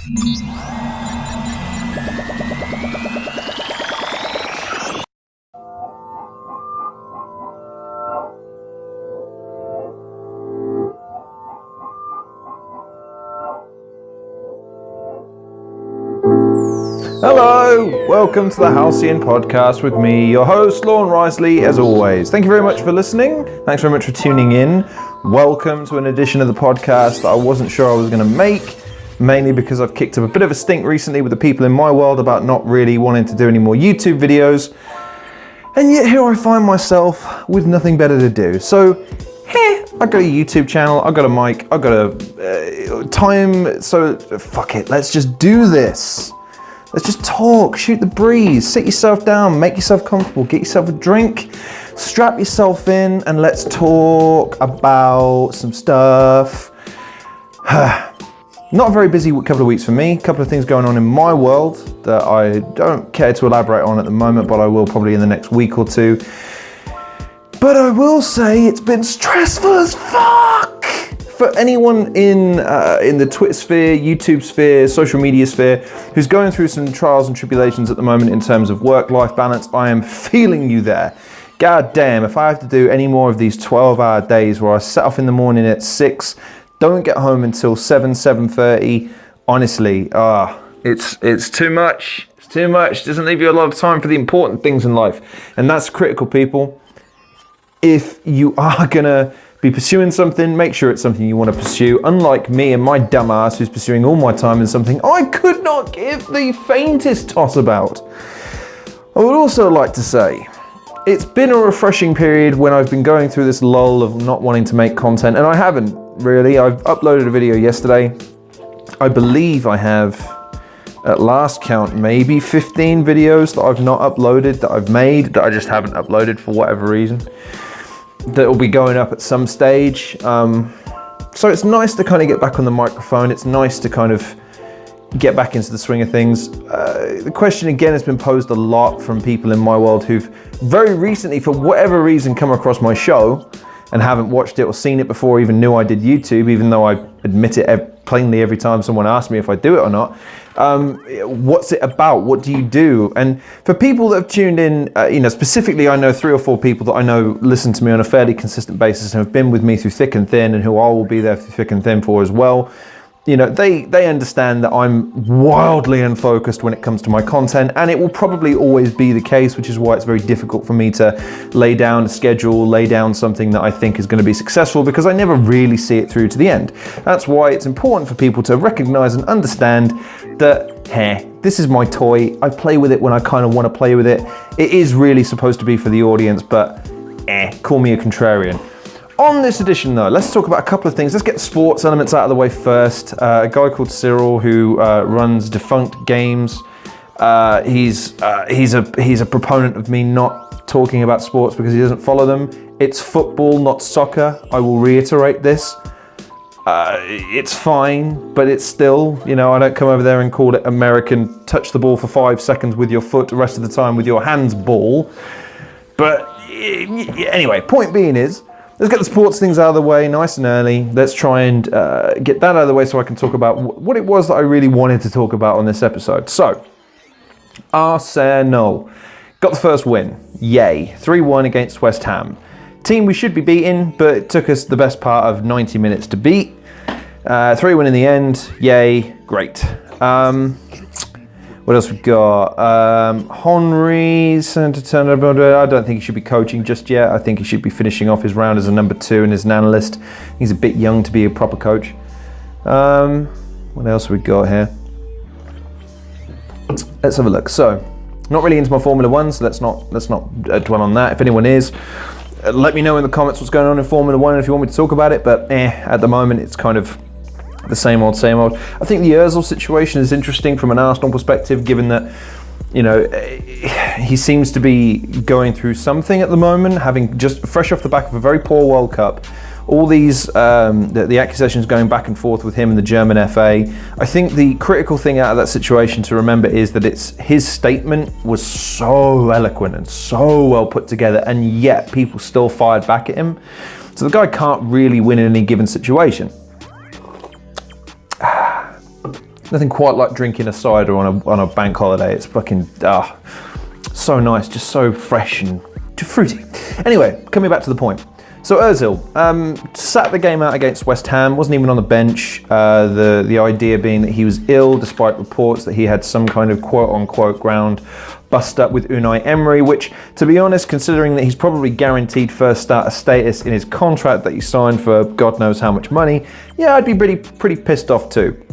Hello, welcome to the Halcyon podcast with me, your host, Lorne Risley, as always. Thank you very much for listening. Thanks very much for tuning in. Welcome to an edition of the podcast that I wasn't sure I was going to make, mainly because I've kicked up a bit of a stink recently with the people in my world about not really wanting to do any more YouTube videos. And yet here I find myself with nothing better to do. So, I got a YouTube channel, I got a mic, I got a time, so fuck it, let's just do this. Let's just talk, shoot the breeze, sit yourself down, make yourself comfortable, get yourself a drink, strap yourself in, and let's talk about some stuff. Not a very busy couple of weeks for me. A couple of things going on in my world that I don't care to elaborate on at the moment, but I will probably in the next week or two. But I will say it's been stressful as fuck. For anyone in the Twitter sphere, YouTube sphere, social media sphere, who's going through some trials and tribulations at the moment in terms of work-life balance, I am feeling you there. God damn, if I have to do any more of these 12-hour days where I set off in the morning at 6, don't get home until 7:30, honestly, it's too much. It's too much. It doesn't leave you a lot of time for the important things in life. And that's critical, people. If you are gonna be pursuing something, make sure it's something you want to pursue. Unlike me and my dumb ass who's pursuing all my time in something I could not give the faintest toss about. I would also like to say, it's been a refreshing period when I've been going through this lull of not wanting to make content, and I haven't really. I've uploaded a video yesterday. I believe I have, at last count, maybe 15 videos that I've not uploaded, that I've made, that I just haven't uploaded for whatever reason, that will be going up at some stage. So it's nice to kind of get back on the microphone. It's nice to kind of get back into the swing of things. The question again has been posed a lot from people in my world who've very recently, for whatever reason, come across my show and haven't watched it or seen it before, even knew I did YouTube, even though I admit it plainly every time someone asks me if I do it or not. What's it about? What do you do? And for people that have tuned in, specifically I know 3 or 4 people that I know listen to me on a fairly consistent basis and have been with me through thick and thin, and who I will be there through thick and thin for as well. You know, they understand that I'm wildly unfocused when it comes to my content, and it will probably always be the case, which is why it's very difficult for me to lay down a schedule, lay down something that I think is going to be successful, because I never really see it through to the end. That's why it's important for people to recognize and understand that, this is my toy. I play with it when I kind of want to play with it. It is really supposed to be for the audience, but call me a contrarian. On this edition though, let's talk about a couple of things. Let's get the sports elements out of the way first. A guy called Cyril who runs Defunct Games. He's a proponent of me not talking about sports because he doesn't follow them. It's football, not soccer. I will reiterate this. It's fine, but it's still, I don't come over there and call it American touch the ball for 5 seconds with your foot, the rest of the time with your hands ball. But anyway, point being is, let's get the sports things out of the way nice and early. Let's try and get that out of the way so I can talk about what it was that I really wanted to talk about on this episode. So, Arsenal got the first win. Yay. 3-1 against West Ham. Team we should be beating, but it took us the best part of 90 minutes to beat. 3-1 in the end. Yay. Great. What else we got? Henry, I don't think he should be coaching just yet. I think he should be finishing off his round as a number 2 and as an analyst. He's a bit young to be a proper coach. What else have we got here? Let's have a look. So, not really into my Formula 1, so let's not dwell on that. If anyone is, let me know in the comments what's going on in Formula 1 and if you want me to talk about it, but at the moment it's kind of the same old, same old. I think the Ozil situation is interesting from an Arsenal perspective, given that, he seems to be going through something at the moment, having just fresh off the back of a very poor World Cup. All these, the accusations going back and forth with him and the German FA. I think the critical thing out of that situation to remember is that his statement was so eloquent and so well put together, and yet people still fired back at him. So the guy can't really win in any given situation. Nothing quite like drinking a cider on a bank holiday. It's fucking, so nice, just so fresh and fruity. Anyway, coming back to the point. So Ozil sat the game out against West Ham, wasn't even on the bench. The idea being that he was ill, despite reports that he had some kind of quote-unquote ground bust up with Unai Emery, which, to be honest, considering that he's probably guaranteed first starter status in his contract that he signed for God knows how much money, yeah, I'd be pretty pissed off too.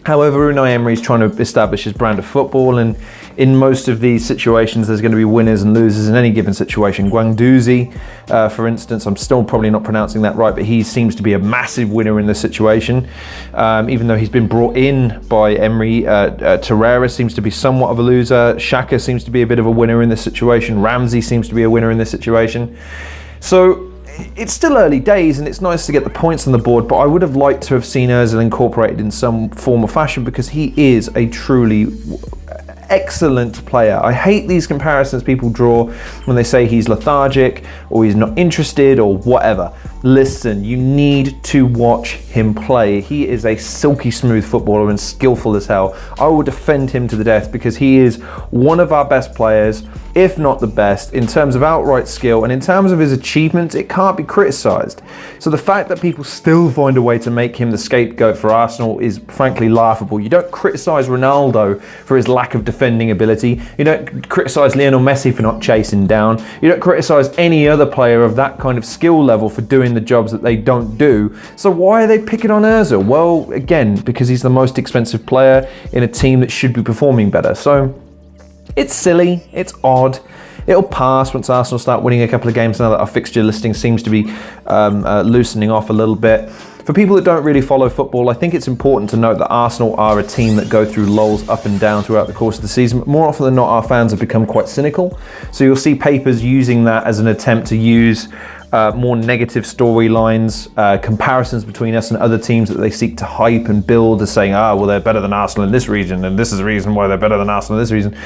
However, Unai Emery is trying to establish his brand of football, and in most of these situations, there's going to be winners and losers in any given situation. Guendouzi, for instance, I'm still probably not pronouncing that right, but he seems to be a massive winner in this situation. Even though he's been brought in by Emery, Torreira seems to be somewhat of a loser. Xhaka seems to be a bit of a winner in this situation. Ramsey seems to be a winner in this situation. So it's still early days, and it's nice to get the points on the board, but I would have liked to have seen Ozil incorporated in some form or fashion, because he is a truly excellent player. I hate these comparisons people draw when they say he's lethargic or he's not interested or whatever. Listen, you need to watch him play. He is a silky smooth footballer and skillful as hell. I will defend him to the death, because he is one of our best players, if not the best, in terms of outright skill, and in terms of his achievements, it can't be criticised. So the fact that people still find a way to make him the scapegoat for Arsenal is frankly laughable. You don't criticise Ronaldo for his lack of defending ability. You don't criticise Lionel Messi for not chasing down. You don't criticise any other player of that kind of skill level for doing the jobs that they don't do. So why are they picking on Ozil? Well, again, because he's the most expensive player in a team that should be performing better. So it's silly, it's odd. It'll pass once Arsenal start winning a couple of games now that our fixture listing seems to be loosening off a little bit. For people that don't really follow football, I think it's important to note that Arsenal are a team that go through lulls up and down throughout the course of the season. But more often than not, our fans have become quite cynical. So you'll see papers using that as an attempt to use more negative storylines, comparisons between us and other teams that they seek to hype and build, as saying, well, they're better than Arsenal in this region, and this is the reason why they're better than Arsenal in this region.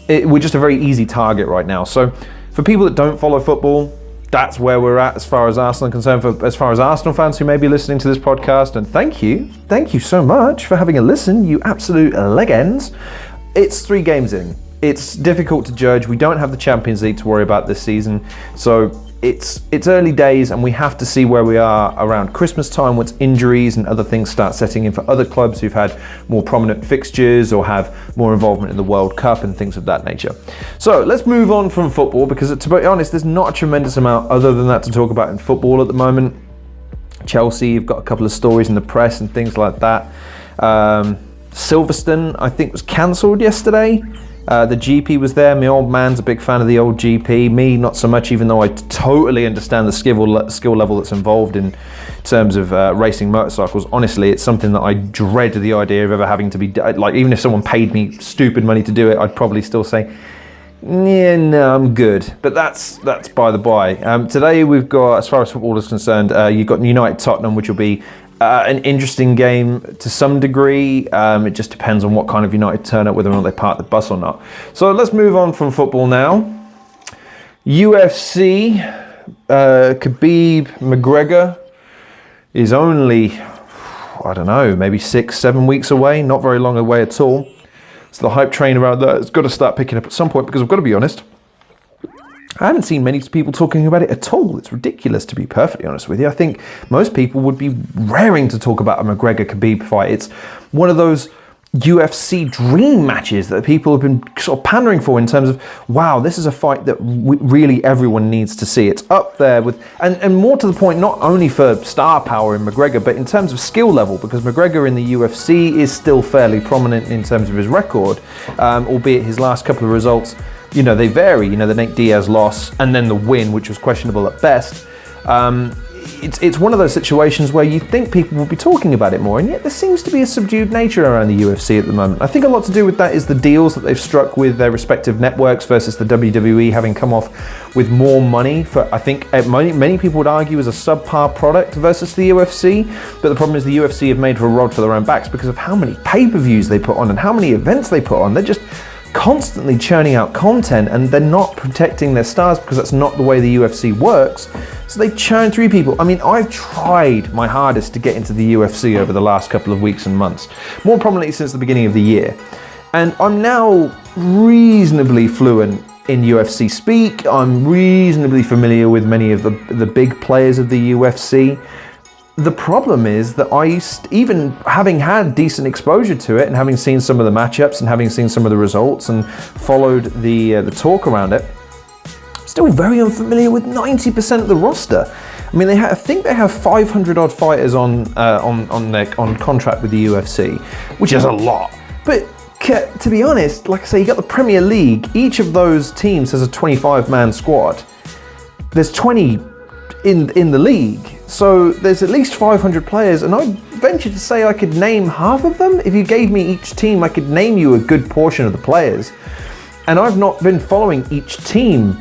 We're just a very easy target right now. So for people that don't follow football, that's where we're at as far as Arsenal are concerned. As far as Arsenal fans who may be listening to this podcast, and thank you so much for having a listen, you absolute legends. It's 3 games in. It's difficult to judge. We don't have the Champions League to worry about this season. So it's early days, and we have to see where we are around Christmas time once injuries and other things start setting in for other clubs who've had more prominent fixtures or have more involvement in the World Cup and things of that nature. So let's move on from football, because to be honest, there's not a tremendous amount other than that to talk about in football at the moment. Chelsea, you've got a couple of stories in the press and things like that. Silverstone, I think, was cancelled yesterday. The GP was there. My old man's a big fan of the old GP. Me, not so much, even though I totally understand the skill level that's involved in terms of racing motorcycles. Honestly, it's something that I dread the idea of ever having to be, like, even if someone paid me stupid money to do it, I'd probably still say, yeah, no, I'm good. But that's by the by. Today we've got, as far as football is concerned, you've got United Tottenham, which will be an interesting game to some degree. It just depends on what kind of United turn up, whether or not they park the bus or not. So let's move on from football now. UFC, Khabib Nurmagomedov is only, I don't know, maybe 6-7 weeks away, not very long away at all. So the hype train around that has got to start picking up at some point, because I've got to be honest, I haven't seen many people talking about it at all. It's ridiculous, to be perfectly honest with you. I think most people would be raring to talk about a McGregor-Khabib fight. It's one of those UFC dream matches that people have been sort of pandering for, in terms of, wow, this is a fight that really everyone needs to see. It's up there with, and more to the point, not only for star power in McGregor, but in terms of skill level, because McGregor in the UFC is still fairly prominent in terms of his record, albeit his last couple of results, you know, they vary. You know, the Nate Diaz loss and then the win, which was questionable at best. It's one of those situations where you think people will be talking about it more, and yet there seems to be a subdued nature around the UFC at the moment. I think a lot to do with that is the deals that they've struck with their respective networks versus the WWE having come off with more money for, I think many people would argue, is a subpar product versus the UFC. But the problem is the UFC have made a rod for their own backs because of how many pay-per-views they put on and how many events they put on. They're just constantly churning out content, and they're not protecting their stars because that's not the way the UFC works. So they churn through people. I mean, I've tried my hardest to get into the UFC over the last couple of weeks and months, more prominently since the beginning of the year. And I'm now reasonably fluent in UFC speak. I'm reasonably familiar with many of the big players of the UFC. The problem is that even having had decent exposure to it and having seen some of the matchups and having seen some of the results and followed the talk around it, I'm still very unfamiliar with 90% of the roster. I mean, I think they have 500 odd fighters on contract with the UFC, which is a lot. But to be honest, like I say, you got the Premier League. Each of those teams has a 25-man squad. There's 20 in the league, so there's at least 500 players, and I venture to say I could name half of them. If you gave me each team, I could name you a good portion of the players. And I've not been following each team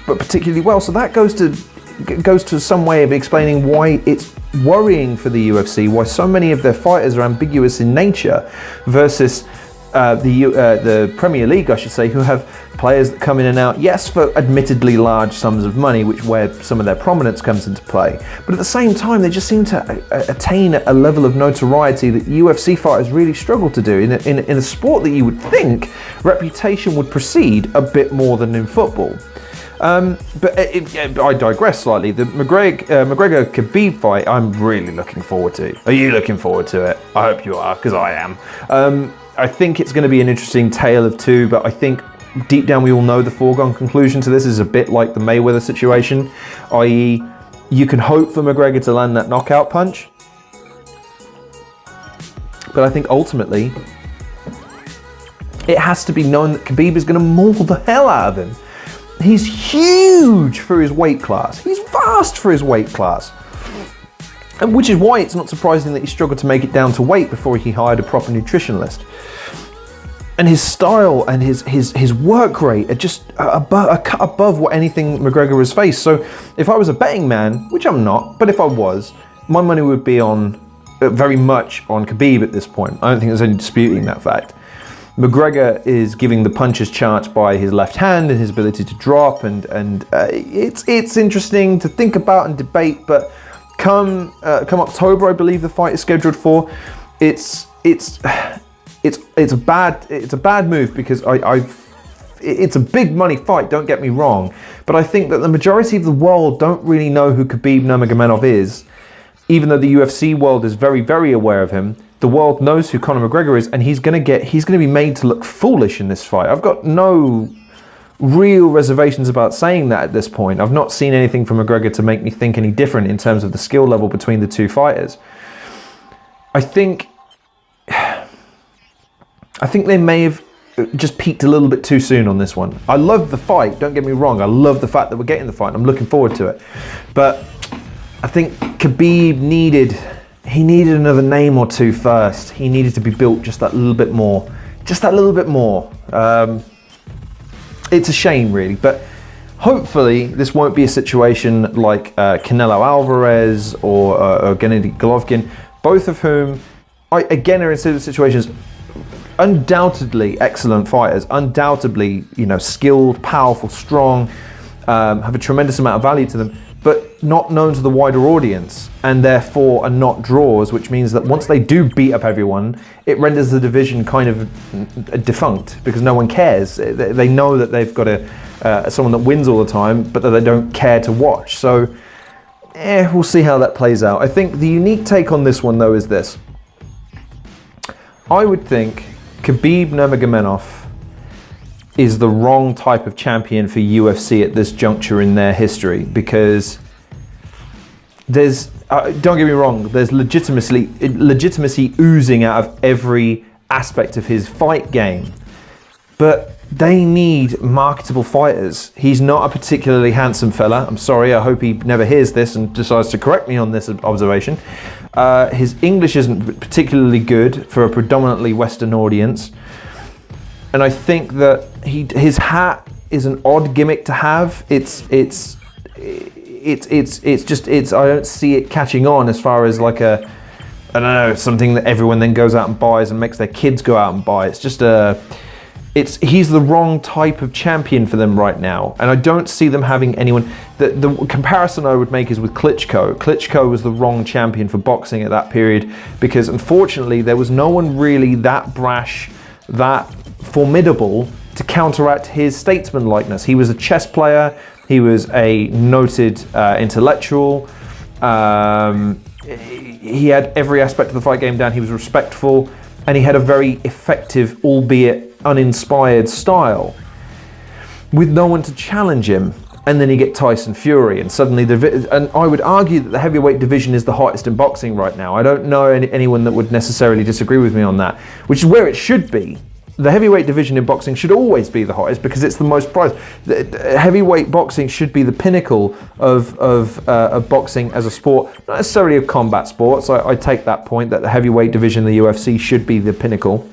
but particularly well, so that goes to some way of explaining why it's worrying for the UFC, why so many of their fighters are ambiguous in nature versus the Premier League, I should say, who have players that come in and out, yes, for admittedly large sums of money, where some of their prominence comes into play, but at the same time they just seem to attain a level of notoriety that UFC fighters really struggle to do in a sport that you would think reputation would precede a bit more than in football. But I digress slightly. The McGregor-Khabib fight, I'm really looking forward to. Are you looking forward to it? I hope you are, because I am. I think it's going to be an interesting tale of two, but I think deep down we all know the foregone conclusion to this is a bit like the Mayweather situation, i.e. you can hope for McGregor to land that knockout punch, but I think ultimately it has to be known that Khabib is going to maul the hell out of him. He's huge for his weight class. He's vast for his weight class. And which is why it's not surprising that he struggled to make it down to weight before he hired a proper nutritionalist. And his style and his work rate are just a cut above what anything McGregor has faced. So if I was a betting man, which I'm not, but if I was, my money would be on very much on Khabib at this point. I don't think there's any disputing that fact. McGregor is giving the punches chance by his left hand and his ability to drop, and it's interesting to think about and debate. But come October, I believe the fight is scheduled for. It's a bad move because it's a big money fight. Don't get me wrong, but I think that the majority of the world don't really know who Khabib Nurmagomedov is, even though the UFC world is very, very aware of him. The world knows who Conor McGregor is, and he's going to be made to look foolish in this fight. I've got no real reservations about saying that at this point. I've not seen anything from McGregor to make me think any different in terms of the skill level between the two fighters. I think they may have just peaked a little bit too soon on this one. I love the fight, don't get me wrong. I love the fact that we're getting the fight. I'm looking forward to it. But I think Khabib needed another name or two first. He needed to be built just that little bit more. Just that little bit more. It's a shame, really, but hopefully this won't be a situation like Canelo Alvarez or Gennady Golovkin, both of whom, again, are in similar situations. Undoubtedly excellent fighters, undoubtedly, skilled, powerful, strong, have a tremendous amount of value to them, but not known to the wider audience, and therefore are not draws, which means that once they do beat up everyone, it renders the division kind of defunct because no one cares. They know that they've got someone that wins all the time, but that they don't care to watch. So, we'll see how that plays out. I think the unique take on this one, though, is this. I would think Khabib Nurmagomedov is the wrong type of champion for UFC at this juncture in their history, because there's, don't get me wrong, there's legitimacy oozing out of every aspect of his fight game, but they need marketable fighters. He's not a particularly handsome fella. I'm sorry, I hope he never hears this and decides to correct me on this observation. His English isn't particularly good for a predominantly Western audience. And I think that his hat is an odd gimmick to have. It's I don't see it catching on as far as like I don't know, something that everyone then goes out and buys and makes their kids go out and buy. It's just he's the wrong type of champion for them right now, and I don't see them having anyone. The comparison I would make is with Klitschko. Klitschko was the wrong champion for boxing at that period because unfortunately there was no one really that brash, that formidable to counteract his statesman-likeness. He was a chess player, he was a noted intellectual, he had every aspect of the fight game down, he was respectful, and he had a very effective, albeit uninspired style with no one to challenge him. And then you get Tyson Fury, and suddenly and I would argue that the heavyweight division is the hottest in boxing right now. I don't know anyone that would necessarily disagree with me on that, which is where it should be. The heavyweight division in boxing should always be the hottest because it's the most prized. Heavyweight boxing should be the pinnacle of boxing as a sport, not necessarily of combat sports. I take that point that the heavyweight division of the UFC should be the pinnacle.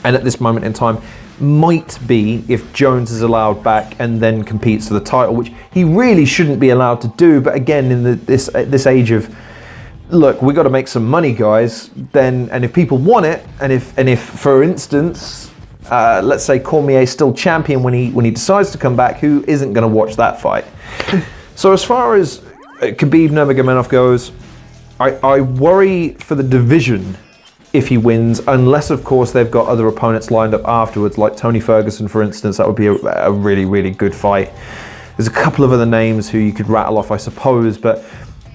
And at this moment in time, might be if Jones is allowed back and then competes for the title, which he really shouldn't be allowed to do. But again, in this age of, look, we got to make some money, guys. And if people want it, and if for instance, let's say Cormier's still champion when he decides to come back, who isn't going to watch that fight? So as far as Khabib Nurmagomedov goes, I worry for the division if he wins, unless of course they've got other opponents lined up afterwards, like Tony Ferguson, for instance. That would be a really, really good fight. There's a couple of other names who you could rattle off, I suppose, but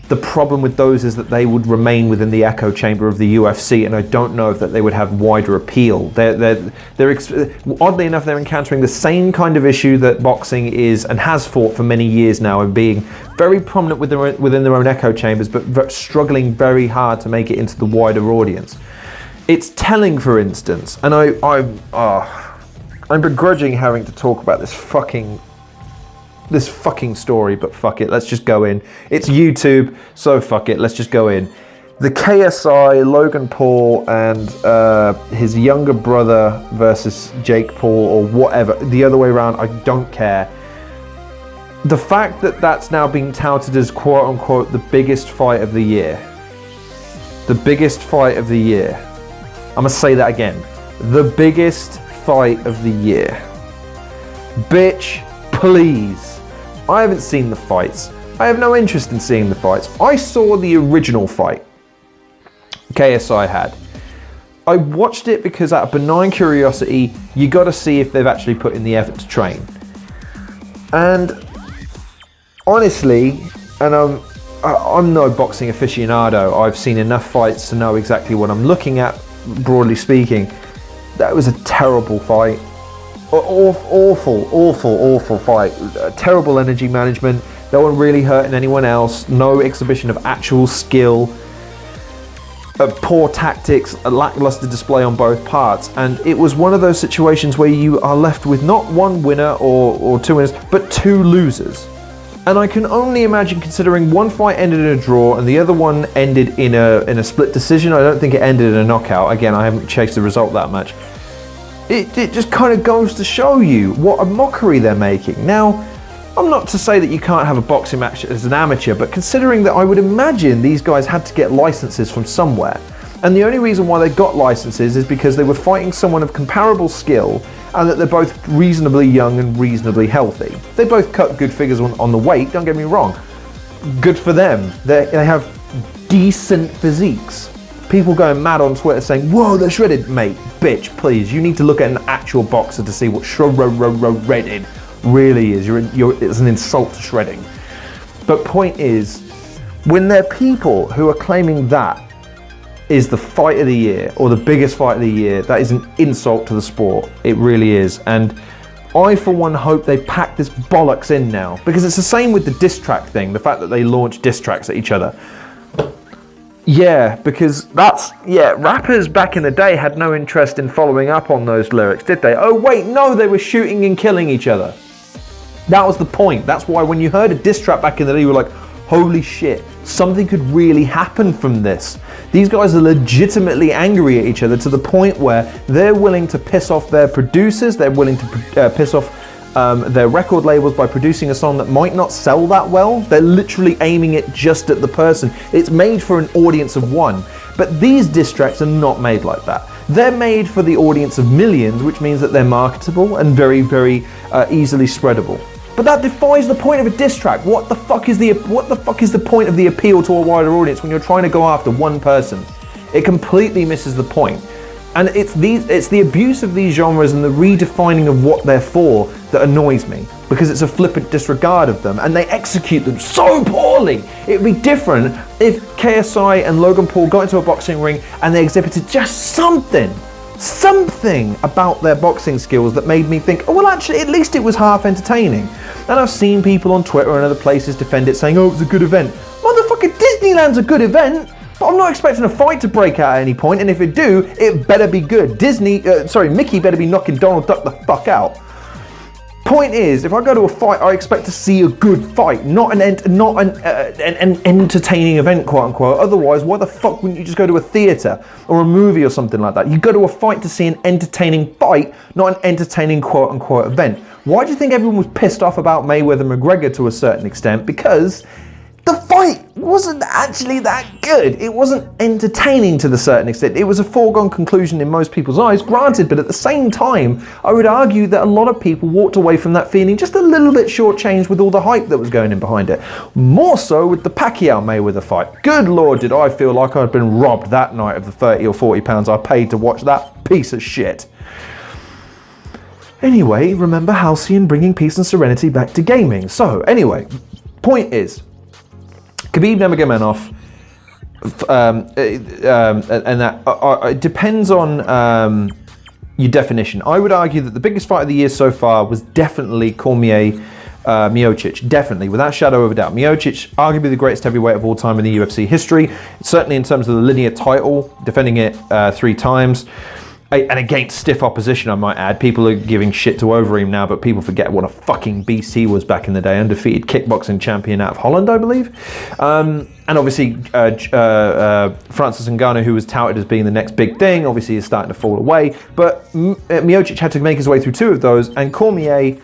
the problem with those is that they would remain within the echo chamber of the UFC, and I don't know if that they would have wider appeal. They're oddly enough, they're encountering the same kind of issue that boxing is and has fought for many years now, of being very prominent within their own echo chambers, but struggling very hard to make it into the wider audience. It's telling, for instance, and I'm begrudging having to talk about this fucking story, but fuck it, let's just go in. It's YouTube, so fuck it, let's just go in. The KSI, Logan Paul, and his younger brother versus Jake Paul, or whatever, the other way around, I don't care. The fact that that's now being touted as quote unquote the biggest fight of the year. The biggest fight of the year. I'm gonna say that again. The biggest fight of the year. Bitch, please. I haven't seen the fights. I have no interest in seeing the fights. I saw the original fight KSI had. I watched it because out of benign curiosity, you gotta see if they've actually put in the effort to train. And honestly, and I'm no boxing aficionado, I've seen enough fights to know exactly what I'm looking at, broadly speaking. That was a terrible fight. Awful fight. Terrible energy management. No one really hurting anyone else. No exhibition of actual skill. Poor tactics. A lackluster display on both parts. And it was one of those situations where you are left with not one winner or two winners, but two losers. And I can only imagine, considering one fight ended in a draw and the other one ended in a split decision. I don't think it ended in a knockout. Again, I haven't chased the result that much. It just kind of goes to show you what a mockery they're making. Now, I'm not to say that you can't have a boxing match as an amateur, but considering that I would imagine these guys had to get licenses from somewhere. And the only reason why they got licenses is because they were fighting someone of comparable skill and that they're both reasonably young and reasonably healthy. They both cut good figures on the weight, don't get me wrong. Good for them. They have decent physiques. People going mad on Twitter saying, whoa, they're shredded. Mate, bitch, please. You need to look at an actual boxer to see what shredded really is. It's an insult to shredding. But point is, when there are people who are claiming that is the fight of the year or the biggest fight of the year, that is an insult to the sport. It really is. And I, for one, hope they pack this bollocks in now, because it's the same with the diss track thing, the fact that they launch diss tracks at each other. Yeah, because rappers back in the day had no interest in following up on those lyrics, did they? Oh wait, no, they were shooting and killing each other. That was the point. That's why when you heard a diss track back in the day, you were like, holy shit, something could really happen from this. These guys are legitimately angry at each other to the point where they're willing to piss off their producers, they're willing to piss off their record labels by producing a song that might not sell that well. They're literally aiming it just at the person. It's made for an audience of one. But these diss tracks are not made like that. They're made for the audience of millions, which means that they're marketable and very, very easily spreadable. But that defies the point of a diss track. What the fuck is the point of the appeal to a wider audience when you're trying to go after one person? It completely misses the point. And it's the abuse of these genres and the redefining of what they're for that annoys me, because it's a flippant disregard of them and they execute them so poorly. It'd be different if KSI and Logan Paul got into a boxing ring and they exhibited just something about their boxing skills that made me think, oh well, actually at least it was half entertaining. And I've seen people on Twitter and other places defend it, saying, oh, it was a good event. Motherfucker, Disneyland's a good event. But I'm not expecting a fight to break out at any point, and if it do, it better be good. Mickey better be knocking Donald Duck the fuck out. Point is, if I go to a fight, I expect to see a good fight, not an entertaining event, quote unquote. Otherwise, why the fuck wouldn't you just go to a theatre or a movie or something like that? You go to a fight to see an entertaining fight, not an entertaining quote unquote event. Why do you think everyone was pissed off about Mayweather-McGregor to a certain extent? Because the fight wasn't actually that good. It wasn't entertaining to the certain extent. It was a foregone conclusion in most people's eyes, granted, but at the same time, I would argue that a lot of people walked away from that feeling just a little bit shortchanged with all the hype that was going in behind it. More so with the Pacquiao-Mayweather fight. Good Lord, did I feel like I'd been robbed that night of the 30 or 40 pounds I paid to watch that piece of shit. Anyway, remember Halcyon bringing peace and serenity back to gaming. So, anyway, point is, Khabib Nurmagomedov, and that it depends on your definition. I would argue that the biggest fight of the year so far was definitely Cormier Miocic, definitely, without shadow of a doubt. Miocic, arguably the greatest heavyweight of all time in the UFC history, certainly in terms of the linear title, defending it 3 times. And against stiff opposition, I might add. People are giving shit to Overeem now, but people forget what a fucking beast he was back in the day. Undefeated kickboxing champion out of Holland, I believe. And obviously, Francis Ngannou, who was touted as being the next big thing, obviously is starting to fall away. But Miocic had to make his way through 2 of those, and Cormier,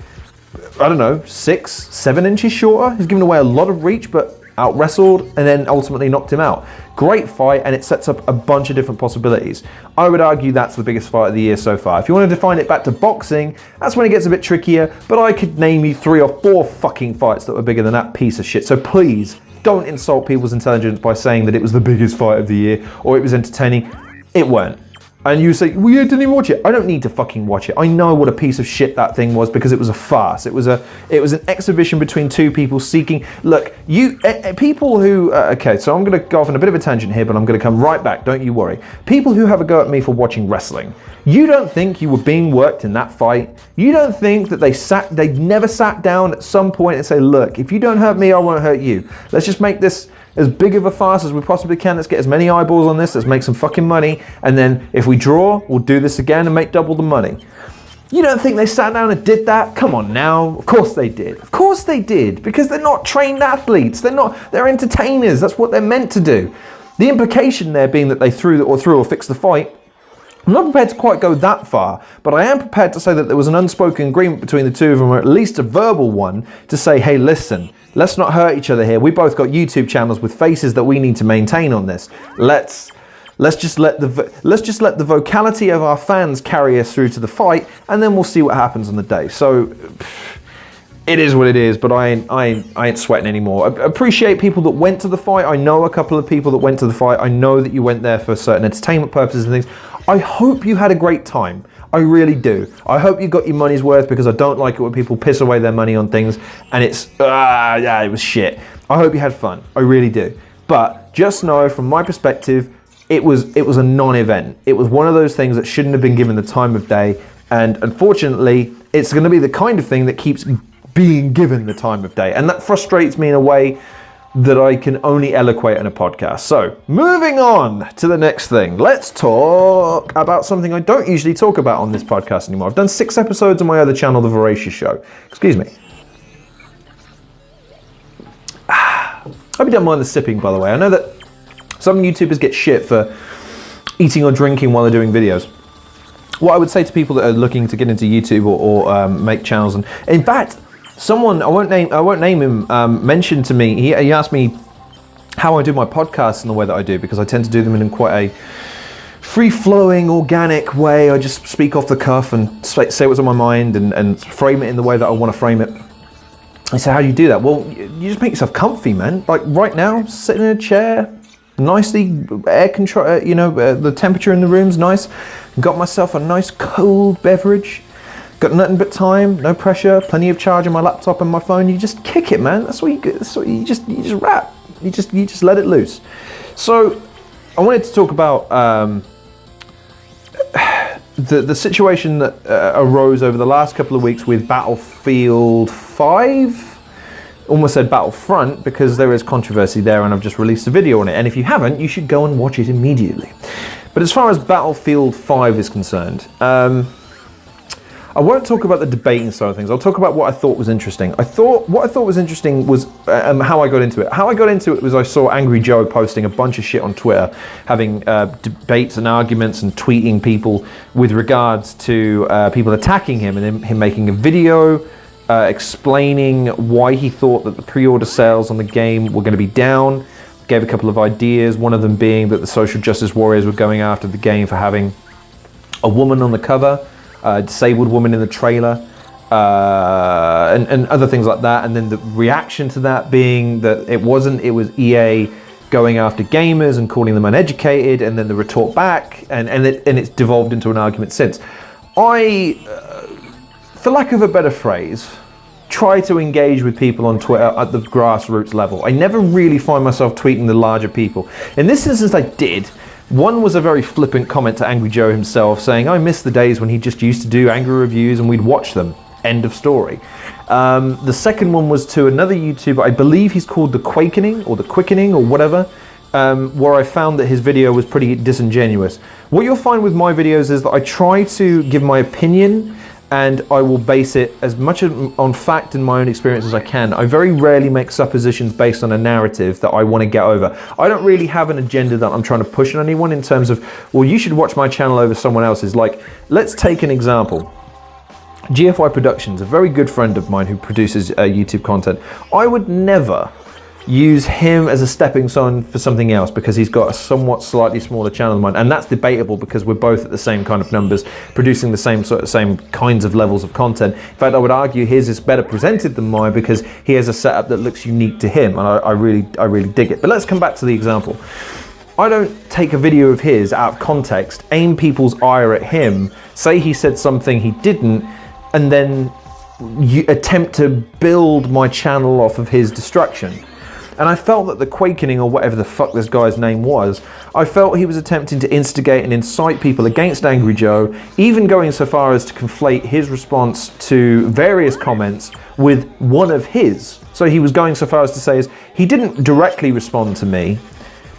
I don't know, 6, 7 inches shorter. He's given away a lot of reach, but out-wrestled and then ultimately knocked him out. Great fight, and it sets up a bunch of different possibilities. I would argue that's the biggest fight of the year so far. If you want to define it back to boxing, that's when it gets a bit trickier, but I could name you 3 or 4 fucking fights that were bigger than that piece of shit. So please, don't insult people's intelligence by saying that it was the biggest fight of the year or it was entertaining. It weren't. And you say, well, yeah, didn't even watch it. I don't need to fucking watch it. I know what a piece of shit that thing was, because it was a farce. It was an exhibition between 2 people seeking. Look, people who. Okay, so I'm going to go off on a bit of a tangent here, but I'm going to come right back. Don't you worry. People who have a go at me for watching wrestling. You don't think you were being worked in that fight? You don't think that they never sat down at some point and say, look, if you don't hurt me, I won't hurt you. Let's just make this as big of a farce as we possibly can. Let's get as many eyeballs on this. Let's make some fucking money. And then if we draw, we'll do this again and make double the money. You don't think they sat down and did that? Come on now. Of course they did. Of course they did. Because they're not trained athletes. They're entertainers. That's what they're meant to do. The implication there being that they threw or fixed the fight, I'm not prepared to quite go that far, but I am prepared to say that there was an unspoken agreement between the 2 of them, or at least a verbal one, to say, hey, listen, let's not hurt each other here. We both got YouTube channels with faces that we need to maintain on this. Let's just let the vocality of our fans carry us through to the fight, and then we'll see what happens on the day. So it is what it is, but I ain't sweating anymore. I appreciate people that went to the fight. I know a couple of people that went to the fight. I know that you went there for certain entertainment purposes and things. I hope you had a great time. I really do. I hope you got your money's worth, because I don't like it when people piss away their money on things and it was shit. I hope you had fun. I really do. But just know, from my perspective, it was a non-event. It was one of those things that shouldn't have been given the time of day, and unfortunately, it's going to be the kind of thing that keeps being given the time of day, and that frustrates me in a way that I can only eloquate in a podcast. So, moving on to the next thing. Let's talk about something I don't usually talk about on this podcast anymore. I've done 6 episodes on my other channel, The Voracious Show. Excuse me. I hope you don't mind the sipping, by the way. I know that some YouTubers get shit for eating or drinking while they're doing videos. What I would say to people that are looking to get into YouTube or make channels, and in fact, someone, I won't name him, mentioned to me, he asked me how I do my podcasts in the way that I do, because I tend to do them in quite a free-flowing, organic way. I just speak off the cuff and say what's on my mind and frame it in the way that I want to frame it. I said, how do you do that? Well, you just make yourself comfy, man. Like right now, sitting in a chair, nicely air control, the temperature in the room's nice. Got myself a nice cold beverage. Got nothing but time, no pressure, plenty of charge on my laptop and my phone. You just kick it, man. That's what you just rap. You just let it loose. So I wanted to talk about the situation that arose over the last couple of weeks with Battlefield 5. Almost said Battlefront because there is controversy there, and I've just released a video on it. And if you haven't, you should go and watch it immediately. But as far as Battlefield 5 is concerned, I won't talk about the debating side of things. I'll talk about what I thought was interesting. What I thought was interesting was how I got into it. How I got into it was I saw Angry Joe posting a bunch of shit on Twitter, having debates and arguments and tweeting people with regards to people attacking him, and then him making a video explaining why he thought that the pre-order sales on the game were going to be down. Gave a couple of ideas, one of them being that the social justice warriors were going after the game for having a woman on the cover, a disabled woman in the trailer, and other things like that. And then the reaction to that being that it was EA going after gamers and calling them uneducated, and then the retort back, and it's devolved into an argument since. I, for lack of a better phrase, try to engage with people on Twitter at the grassroots level. I never really find myself tweeting the larger people. In this instance I did. One was a very flippant comment to Angry Joe himself, saying, I miss the days when he just used to do angry reviews and we'd watch them. End of story. The second one was to another YouTuber, I believe he's called The Quakening or The Quickening or whatever, where I found that his video was pretty disingenuous. What you'll find with my videos is that I try to give my opinion, and I will base it as much on fact and my own experience as I can. I very rarely make suppositions based on a narrative that I want to get over. I don't really have an agenda that I'm trying to push on anyone in terms of, well, you should watch my channel over someone else's. Like, let's take an example. GFY Productions, a very good friend of mine who produces YouTube content. I would never use him as a stepping stone for something else because he's got a somewhat slightly smaller channel than mine, and that's debatable because we're both at the same kind of numbers, producing the same kinds of levels of content. In fact, I would argue his is better presented than mine because he has a setup that looks unique to him, and I really dig it. But let's come back to the example. I don't take a video of his out of context, aim people's ire at him, say he said something he didn't, and then you attempt to build my channel off of his destruction. And I felt that the Quakening, or whatever the fuck this guy's name was, I felt he was attempting to instigate and incite people against Angry Joe, even going so far as to conflate his response to various comments with one of his. So he was going so far as to say, he didn't directly respond to me,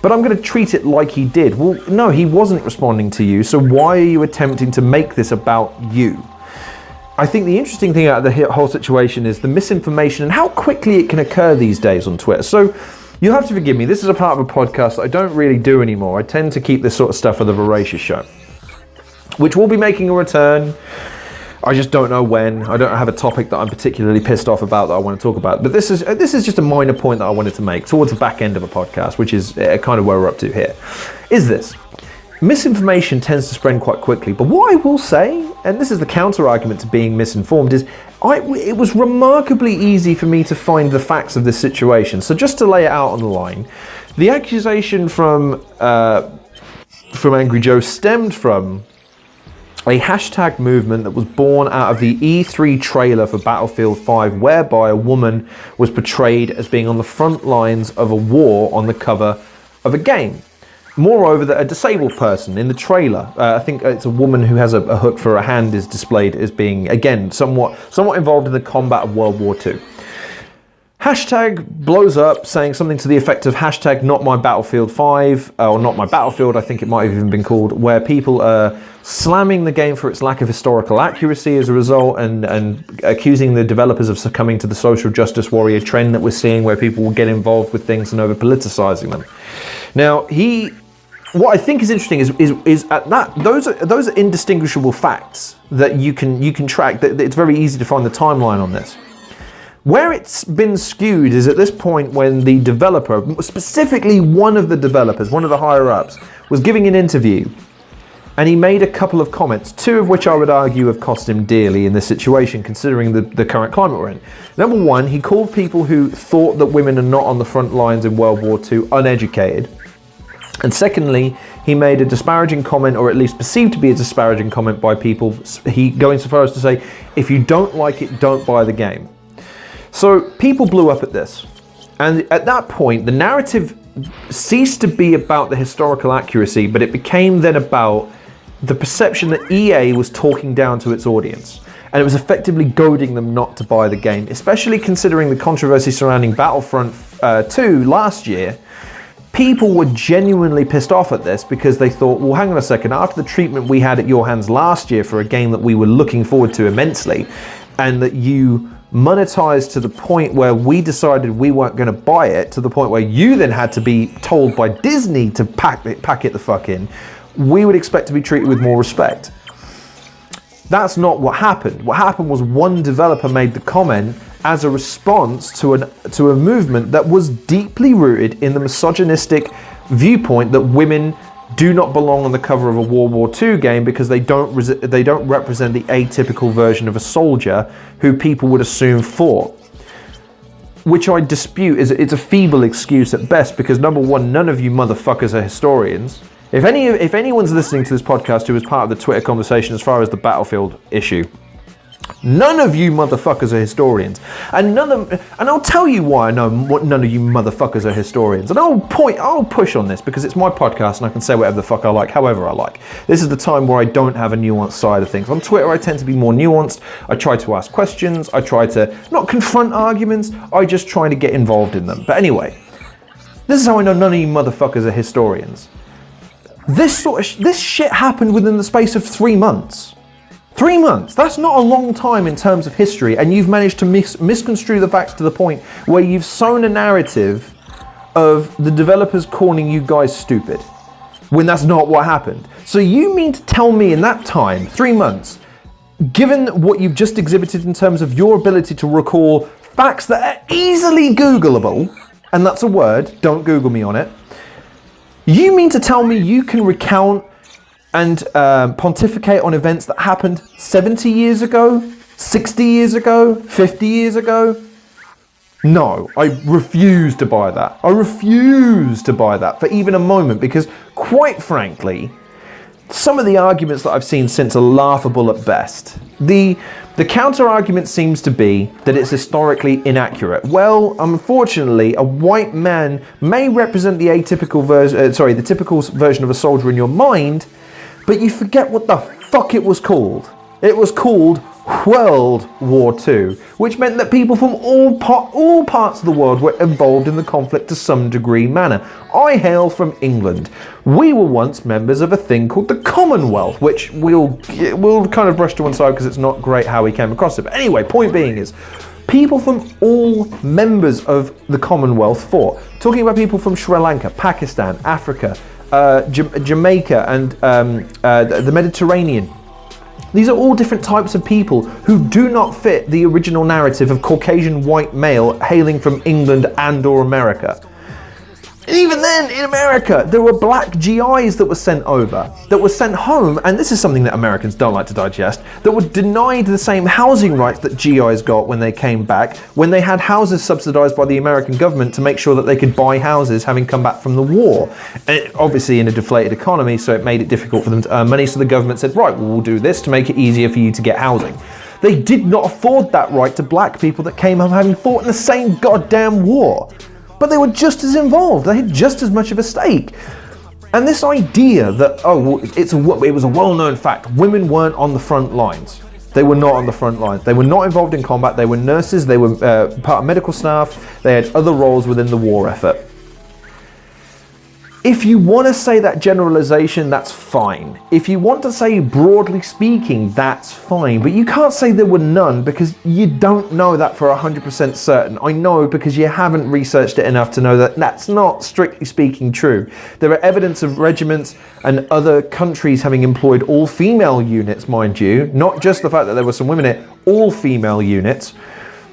but I'm going to treat it like he did. Well, no, he wasn't responding to you, so why are you attempting to make this about you? I think the interesting thing out of the whole situation is the misinformation and how quickly it can occur these days on Twitter. So you'll have to forgive me, this is a part of a podcast that I don't really do anymore. I tend to keep this sort of stuff for the Voracious Show, which will be making a return. I just don't know when. I don't have a topic that I'm particularly pissed off about that I want to talk about. But this is just a minor point that I wanted to make towards the back end of a podcast, which is kind of where we're up to here, is this. Misinformation tends to spread quite quickly, but what I will say, and this is the counter argument to being misinformed, is it was remarkably easy for me to find the facts of this situation. So just to lay it out on the line, the accusation from Angry Joe stemmed from a hashtag movement that was born out of the E3 trailer for Battlefield 5, whereby a woman was portrayed as being on the front lines of a war on the cover of a game. Moreover, that a disabled person in the trailer, I think it's a woman who has a hook for a hand, is displayed as being, again, somewhat involved in the combat of World War II. Hashtag blows up saying something to the effect of hashtag not my Battlefield 5, or not my Battlefield, I think it might have even been called, where people are slamming the game for its lack of historical accuracy as a result, and accusing the developers of succumbing to the social justice warrior trend that we're seeing, where people will get involved with things and over politicizing them. Now, what I think is interesting is at that those are indistinguishable facts that you can track. That it's very easy to find the timeline on this. Where it's been skewed is at this point when the developer, specifically one of the developers, one of the higher ups, was giving an interview, And he made a couple of comments, two of which I would argue have cost him dearly in this situation, considering the current climate we're in. Number one, he called people who thought that women are not on the front lines in World War II uneducated. And secondly, he made a disparaging comment, or at least perceived to be a disparaging comment by people, he going so far as to say, if you don't like it, don't buy the game. So people blew up at this. And at that point, the narrative ceased to be about the historical accuracy, but it became then about the perception that EA was talking down to its audience. And it was effectively goading them not to buy the game, especially considering the controversy surrounding Battlefront 2 last year. People were genuinely pissed off at this because they thought, well, hang on a second, after the treatment we had at your hands last year for a game that we were looking forward to immensely, and that you monetized to the point where we decided we weren't going to buy it, to the point where you then had to be told by Disney to pack it the fuck in, we would expect to be treated with more respect. That's not what happened. What happened was one developer made the comment as a response to a movement that was deeply rooted in the misogynistic viewpoint that women do not belong on the cover of a World War II game because they don't represent the atypical version of a soldier who people would assume fought. Which I dispute. It's a feeble excuse at best, because number one, none of you motherfuckers are historians. If anyone's listening to this podcast who was part of the Twitter conversation as far as the Battlefield issue, none of you motherfuckers are historians. And I'll tell you why I know none of you motherfuckers are historians. And I'll push on this because it's my podcast and I can say whatever the fuck I like, however I like. This is the time where I don't have a nuanced side of things. On Twitter, I tend to be more nuanced. I try to ask questions. I try to not confront arguments. I just try to get involved in them. But anyway, this is how I know none of you motherfuckers are historians. This shit happened within the space of 3 months. 3 months, that's not a long time in terms of history, and you've managed to misconstrue the facts to the point where you've sown a narrative of the developers calling you guys stupid, when that's not what happened. So you mean to tell me in that time, 3 months, given what you've just exhibited in terms of your ability to recall facts that are easily Googleable, and that's a word, don't Google me on it, you mean to tell me you can recount and pontificate on events that happened 70 years ago, 60 years ago, 50 years ago? No, I refuse to buy that. I refuse to buy that for even a moment, because quite frankly, some of the arguments that I've seen since are laughable at best. The counter argument seems to be that it's historically inaccurate. Well, unfortunately, a white man may represent the typical version of a soldier in your mind, but you forget what the fuck it was called. It was called World War II, which meant that people from all parts of the world were involved in the conflict to some degree manner. I hail from England. We were once members of a thing called the Commonwealth, which we'll kind of brush to one side because it's not great how we came across it. But anyway, point being is, people from all members of the Commonwealth fought. Talking about people from Sri Lanka, Pakistan, Africa, Jamaica, and the Mediterranean. These are all different types of people who do not fit the original narrative of Caucasian white male hailing from England and or America. Even then, in America, there were black GIs that were sent over, that were sent home, and this is something that Americans don't like to digest, that were denied the same housing rights that GIs got when they came back, when they had houses subsidized by the American government to make sure that they could buy houses having come back from the war. And obviously in a deflated economy, so it made it difficult for them to earn money, so the government said, right, well, we'll do this to make it easier for you to get housing. They did not afford that right to black people that came home having fought in the same goddamn war. But they were just as involved. They had just as much of a stake. And this idea that, it was a well-known fact, women weren't on the front lines. They were not on the front lines. They were not involved in combat. They were nurses. They were part of medical staff. They had other roles within the war effort. If you want to say that generalization, that's fine. If you want to say broadly speaking, that's fine. But you can't say there were none, because you don't know that for 100% certain. I know because you haven't researched it enough to know that that's not strictly speaking true. There are evidence of regiments and other countries having employed all female units, mind you, not just the fact that there were some women in it, all female units.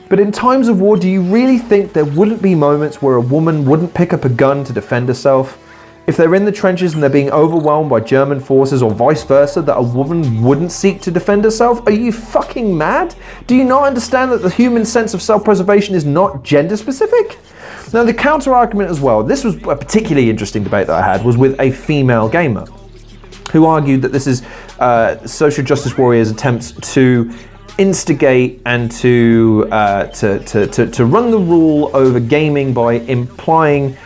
But in times of war, do you really think there wouldn't be moments where a woman wouldn't pick up a gun to defend herself? if they're in the trenches and they're being overwhelmed by German forces or vice versa, that a woman wouldn't seek to defend herself? Are you fucking mad? Do you not understand that the human sense of self-preservation is not gender specific? Now the counter argument as well, this was a particularly interesting debate that I had, was with a female gamer who argued that this is social justice warriors' attempts to instigate and to run the rule over gaming by employing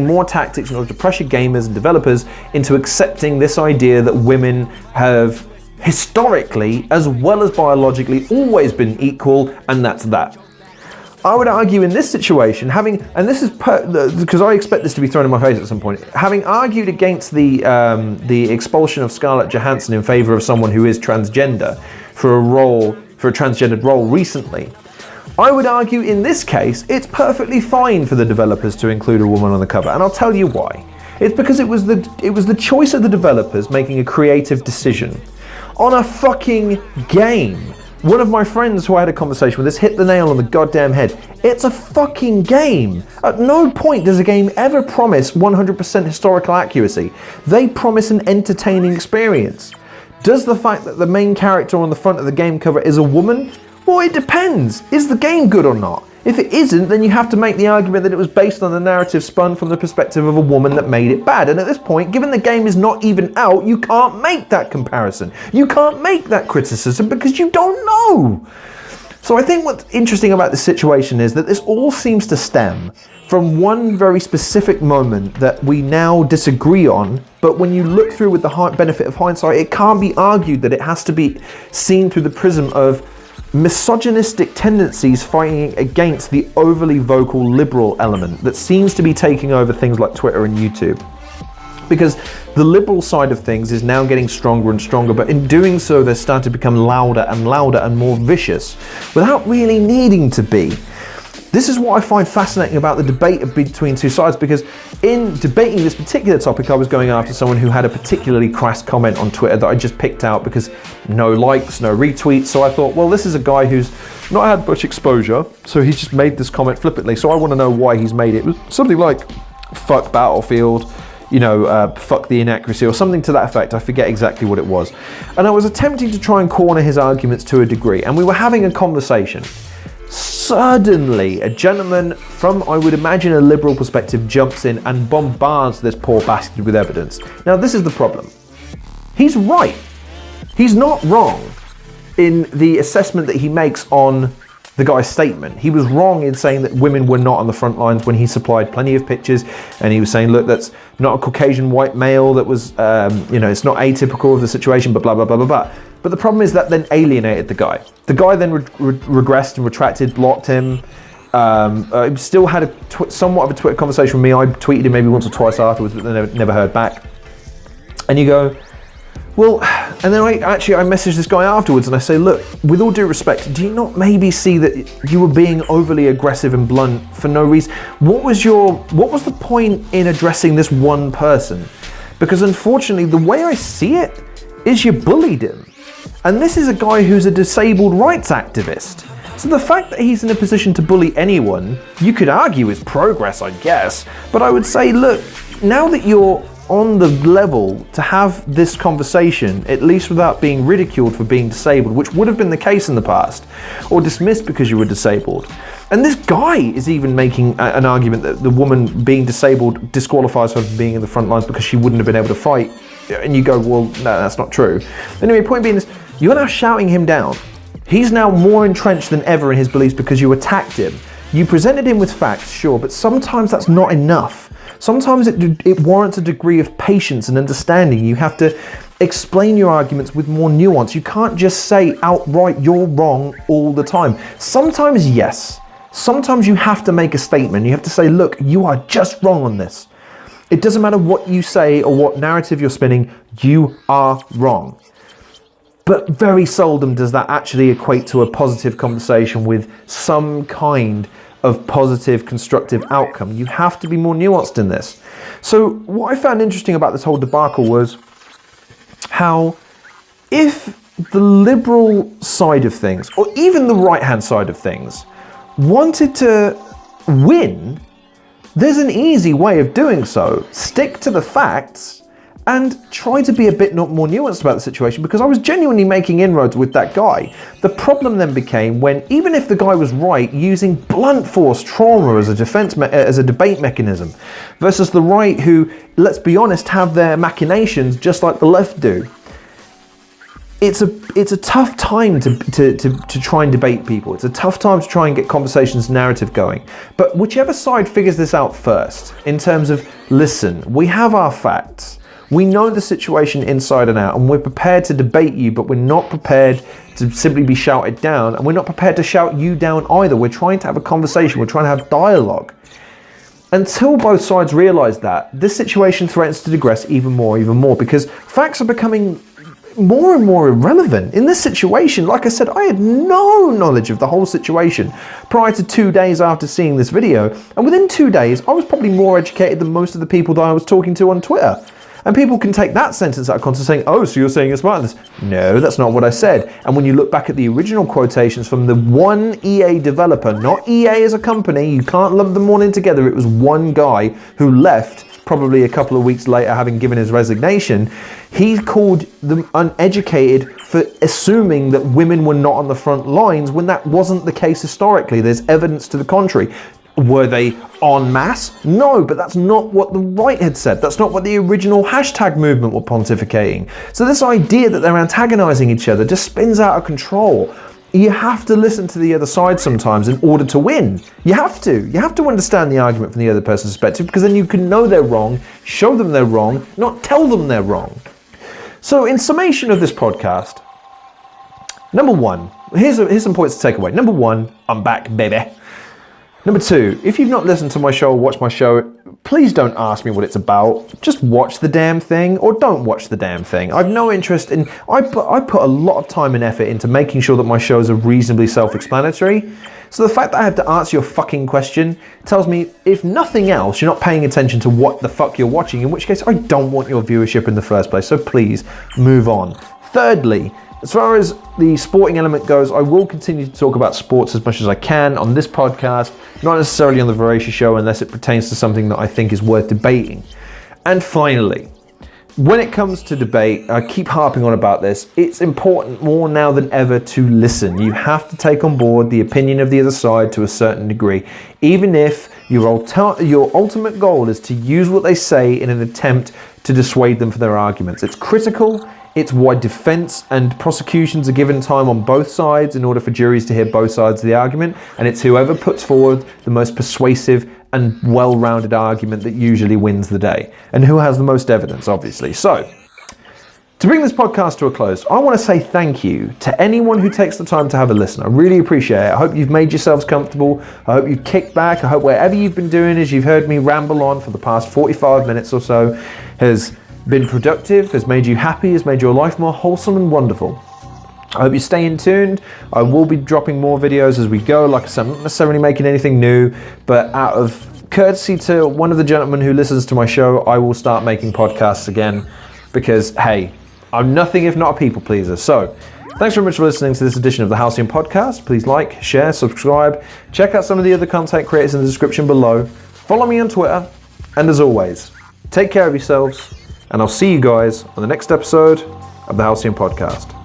more tactics in order to pressure gamers and developers into accepting this idea that women have historically, as well as biologically, always been equal, and that's that. I would argue in this situation, and this is because I expect this to be thrown in my face at some point, having argued against the expulsion of Scarlett Johansson in favor of someone who is transgender for a transgendered role recently, I would argue in this case, it's perfectly fine for the developers to include a woman on the cover, and I'll tell you why. It's because it was the choice of the developers making a creative decision on a fucking game. One of my friends who I had a conversation with this hit the nail on the goddamn head. It's a fucking game. At no point does a game ever promise 100% historical accuracy. They promise an entertaining experience. Does the fact that the main character on the front of the game cover is a woman? Well, it depends. Is the game good or not? If it isn't, then you have to make the argument that it was based on a narrative spun from the perspective of a woman that made it bad. And at this point, given the game is not even out, you can't make that comparison. You can't make that criticism because you don't know. So I think what's interesting about this situation is that this all seems to stem from one very specific moment that we now disagree on, but when you look through with the benefit of hindsight, it can't be argued that it has to be seen through the prism of misogynistic tendencies fighting against the overly vocal liberal element that seems to be taking over things like Twitter and YouTube. Because the liberal side of things is now getting stronger and stronger, but in doing so they're starting to become louder and louder and more vicious without really needing to be. This is what I find fascinating about the debate between two sides, because in debating this particular topic, I was going after someone who had a particularly crass comment on Twitter that I just picked out because no likes, no retweets. So I thought, well, this is a guy who's not had much exposure, so he's just made this comment flippantly. So I want to know why he's made it. It was something like, fuck Battlefield, fuck the inaccuracy, or something to that effect. I forget exactly what it was. And I was attempting to try and corner his arguments to a degree, and we were having a conversation. Suddenly, a gentleman from, I would imagine, a liberal perspective jumps in and bombards this poor bastard with evidence. Now, this is the problem. He's right. He's not wrong in the assessment that he makes on the guy's statement. He was wrong in saying that women were not on the front lines when he supplied plenty of pictures, and he was saying, look, that's not a Caucasian white male, that was, it's not atypical of the situation, but blah, blah, blah, blah, blah. But the problem is that then alienated the guy. The guy then regressed and retracted, blocked him. Still had somewhat of a Twitter conversation with me. I tweeted him maybe once or twice afterwards, but then never heard back. And you go, well, and then I messaged this guy afterwards and I say, look, with all due respect, do you not maybe see that you were being overly aggressive and blunt for no reason? What was the point in addressing this one person? Because unfortunately, the way I see it is you bullied him. And this is a guy who's a disabled rights activist. So the fact that he's in a position to bully anyone, you could argue is progress, I guess. But I would say, look, now that you're on the level to have this conversation, at least without being ridiculed for being disabled, which would have been the case in the past, or dismissed because you were disabled. And this guy is even making an argument that the woman being disabled disqualifies her from being in the front lines because she wouldn't have been able to fight. And you go, well, no, that's not true. Anyway, point being is, you're now shouting him down. He's now more entrenched than ever in his beliefs because you attacked him. You presented him with facts, sure, but sometimes that's not enough. Sometimes it warrants a degree of patience and understanding. You have to explain your arguments with more nuance. You can't just say outright you're wrong all the time. Sometimes, yes. Sometimes you have to make a statement. You have to say, look, you are just wrong on this. It doesn't matter what you say or what narrative you're spinning, you are wrong. But very seldom does that actually equate to a positive conversation with some kind of positive, constructive outcome. You have to be more nuanced in this. So what I found interesting about this whole debacle was how if the liberal side of things, or even the right-hand side of things, wanted to win, There's an easy way of doing so. Stick to the facts and try to be a bit more nuanced about the situation, because I was genuinely making inroads with that guy. The problem then became when, even if the guy was right, using blunt force trauma as a defense, as a debate mechanism, versus the right who, let's be honest, have their machinations just like the left do. It's a tough time to try and debate people. It's a tough time to try and get conversations, narrative going. But whichever side figures this out first, in terms of, listen, we have our facts. We know the situation inside and out, and we're prepared to debate you, but we're not prepared to simply be shouted down, and we're not prepared to shout you down either. We're trying to have a conversation. We're trying to have dialogue. Until both sides realize that, this situation threatens to digress even more, because facts are becoming more and more irrelevant. In this situation, like I said, I had no knowledge of the whole situation prior to 2 days after seeing this video, and within 2 days, I was probably more educated than most of the people that I was talking to on Twitter. And people can take that sentence out of context saying, oh, so you're saying you're smarter than this. No, that's not what I said. And when you look back at the original quotations from the one EA developer, not EA as a company, you can't lump them all in together. It was one guy who left probably a couple of weeks later, having given his resignation. He called them uneducated for assuming that women were not on the front lines when that wasn't the case historically. There's evidence to the contrary. Were they en masse? No, but that's not what the right had said. That's not what the original hashtag movement were pontificating. So this idea that they're antagonizing each other just spins out of control. You have to listen to the other side sometimes in order to win. You have to. You have to understand the argument from the other person's perspective, because then you can know they're wrong, show them they're wrong, not tell them they're wrong. So in summation of this podcast, number one, here's some points to take away. Number one, I'm back, baby. Number two, if you've not listened to my show or watched my show, please don't ask me what it's about. Just watch the damn thing, or don't watch the damn thing. I've no interest in... I put a lot of time and effort into making sure that my shows are reasonably self-explanatory. So the fact that I have to answer your fucking question tells me, if nothing else, you're not paying attention to what the fuck you're watching, in which case I don't want your viewership in the first place. So please, move on. Thirdly, as far as the sporting element goes, I will continue to talk about sports as much as I can on this podcast, not necessarily on the Voracious Show unless it pertains to something that I think is worth debating. And finally, when it comes to debate, I keep harping on about this, it's important more now than ever to listen. You have to take on board the opinion of the other side to a certain degree, even if your ultimate goal is to use what they say in an attempt to dissuade them from their arguments. It's critical. It's why defense and prosecutions are given time on both sides in order for juries to hear both sides of the argument, and it's whoever puts forward the most persuasive and well-rounded argument that usually wins the day, and who has the most evidence, obviously. So, to bring this podcast to a close, I want to say thank you to anyone who takes the time to have a listen. I really appreciate it. I hope you've made yourselves comfortable. I hope you've kicked back. I hope whatever you've been doing as you've heard me ramble on for the past 45 minutes or so has been productive, has made you happy, has made your life more wholesome and wonderful. I hope you're staying tuned. I will be dropping more videos as we go. Like I said, I'm not necessarily making anything new, but out of courtesy to one of the gentlemen who listens to my show, I will start making podcasts again, because, hey, I'm nothing if not a people pleaser. So, thanks very much for listening to this edition of the Halcyon podcast. Please like, share, subscribe. Check out some of the other content creators in the description below. Follow me on Twitter. And as always, take care of yourselves. And I'll see you guys on the next episode of the Halcyon podcast.